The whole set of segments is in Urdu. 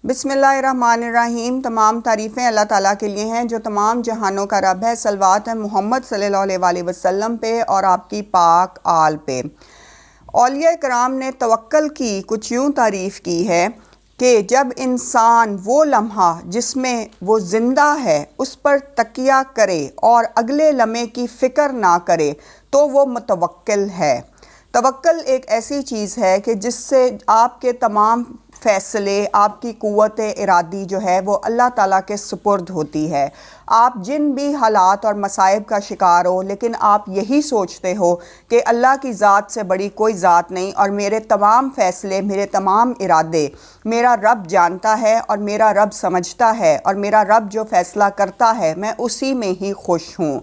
بسم اللہ الرحمن الرحیم۔ تمام تعریفیں اللہ تعالیٰ کے لیے ہیں جو تمام جہانوں کا رب ہے۔ صلوات ہے محمد صلی اللہ علیہ وسلم پہ اور آپ کی پاک آل پہ۔ اولیاء کرام نے توکل کی کچھ یوں تعریف کی ہے کہ جب انسان وہ لمحہ جس میں وہ زندہ ہے اس پر تکیہ کرے اور اگلے لمحے کی فکر نہ کرے تو وہ متوکل ہے۔ توکل ایک ایسی چیز ہے کہ جس سے آپ کے تمام فیصلے، آپ کی قوت ارادی جو ہے وہ اللہ تعالیٰ کے سپرد ہوتی ہے۔ آپ جن بھی حالات اور مصائب کا شکار ہو لیکن آپ یہی سوچتے ہو کہ اللہ کی ذات سے بڑی کوئی ذات نہیں اور میرے تمام فیصلے، میرے تمام ارادے میرا رب جانتا ہے اور میرا رب سمجھتا ہے اور میرا رب جو فیصلہ کرتا ہے میں اسی میں ہی خوش ہوں۔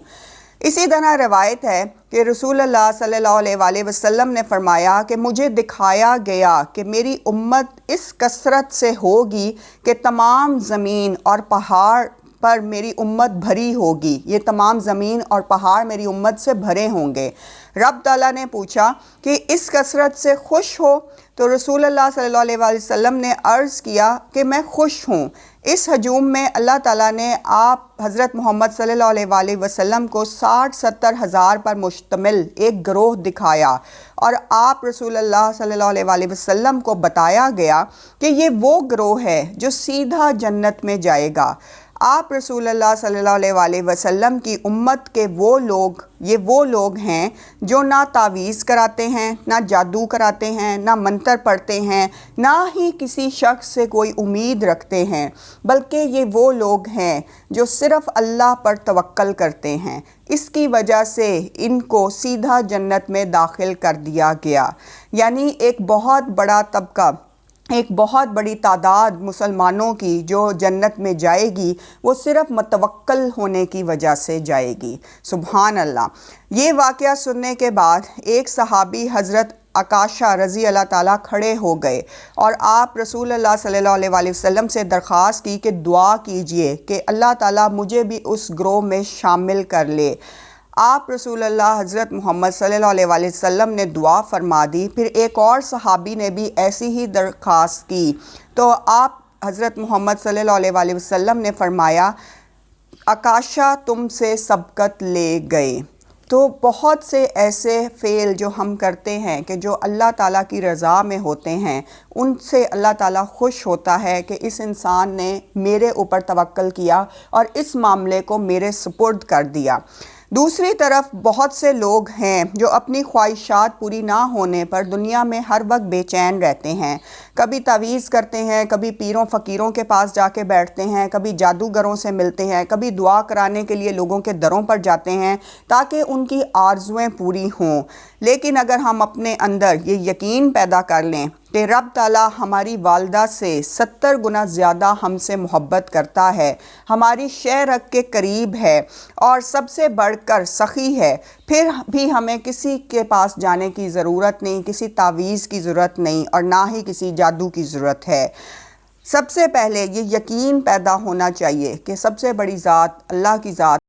اسی طرح روایت ہے کہ رسول اللہ صلی اللہ علیہ وسلم نے فرمایا کہ مجھے دکھایا گیا کہ میری امت اس کثرت سے ہوگی کہ تمام زمین اور پہاڑ پر میری امت بھری ہوگی، یہ تمام زمین اور پہاڑ میری امت سے بھرے ہوں گے۔ رب تعالیٰ نے پوچھا کہ اس کثرت سے خوش ہو؟ تو رسول اللہ صلی اللہ علیہ وسلم نے عرض کیا کہ میں خوش ہوں۔ اس ہجوم میں اللہ تعالیٰ نے آپ حضرت محمد صلی اللہ علیہ وسلم کو 60-70 ہزار پر مشتمل ایک گروہ دکھایا اور آپ رسول اللہ صلی اللہ علیہ وسلم کو بتایا گیا کہ یہ وہ گروہ ہے جو سیدھا جنت میں جائے گا۔ آپ رسول اللہ صلی اللہ علیہ وسلم کی امت کے یہ وہ لوگ ہیں جو نہ تعویذ کراتے ہیں، نہ جادو کراتے ہیں، نہ منتر پڑھتے ہیں، نہ ہی کسی شخص سے کوئی امید رکھتے ہیں، بلکہ یہ وہ لوگ ہیں جو صرف اللہ پر توکل کرتے ہیں۔ اس کی وجہ سے ان کو سیدھا جنت میں داخل کر دیا گیا۔ یعنی ایک بہت بڑا طبقہ، ایک بہت بڑی تعداد مسلمانوں کی جو جنت میں جائے گی وہ صرف متوکل ہونے کی وجہ سے جائے گی۔ سبحان اللہ۔ یہ واقعہ سننے کے بعد ایک صحابی حضرت عکاشہ رضی اللہ تعالیٰ کھڑے ہو گئے اور آپ رسول اللہ صلی اللہ علیہ وسلم سے درخواست کی کہ دعا کیجئے کہ اللہ تعالیٰ مجھے بھی اس گروہ میں شامل کر لے۔ آپ رسول اللہ حضرت محمد صلی اللہ علیہ وسلم نے دعا فرما دی۔ پھر ایک اور صحابی نے بھی ایسی ہی درخواست کی تو آپ حضرت محمد صلی اللہ علیہ وسلم نے فرمایا عکاشہ تم سے سبقت لے گئے۔ تو بہت سے ایسے فعل جو ہم کرتے ہیں کہ جو اللہ تعالیٰ کی رضا میں ہوتے ہیں، ان سے اللہ تعالیٰ خوش ہوتا ہے کہ اس انسان نے میرے اوپر توکل کیا اور اس معاملے کو میرے سپرد کر دیا۔ دوسری طرف بہت سے لوگ ہیں جو اپنی خواہشات پوری نہ ہونے پر دنیا میں ہر وقت بے چین رہتے ہیں۔ کبھی تعویذ کرتے ہیں، کبھی پیروں فقیروں کے پاس جا کے بیٹھتے ہیں، کبھی جادوگروں سے ملتے ہیں، کبھی دعا کرانے کے لیے لوگوں کے دروں پر جاتے ہیں تاکہ ان کی آرزویں پوری ہوں۔ لیکن اگر ہم اپنے اندر یہ یقین پیدا کر لیں کہ رب تعالیٰ ہماری والدہ سے 70 گنا زیادہ ہم سے محبت کرتا ہے، ہماری شہ رگ کے قریب ہے اور سب سے بڑھ کر سخی ہے، پھر بھی ہمیں کسی کے پاس جانے کی ضرورت نہیں، کسی تعویذ کی ضرورت نہیں اور نہ ہی کسی جادو کی ضرورت ہے۔ سب سے پہلے یہ یقین پیدا ہونا چاہیے کہ سب سے بڑی ذات اللہ کی ذات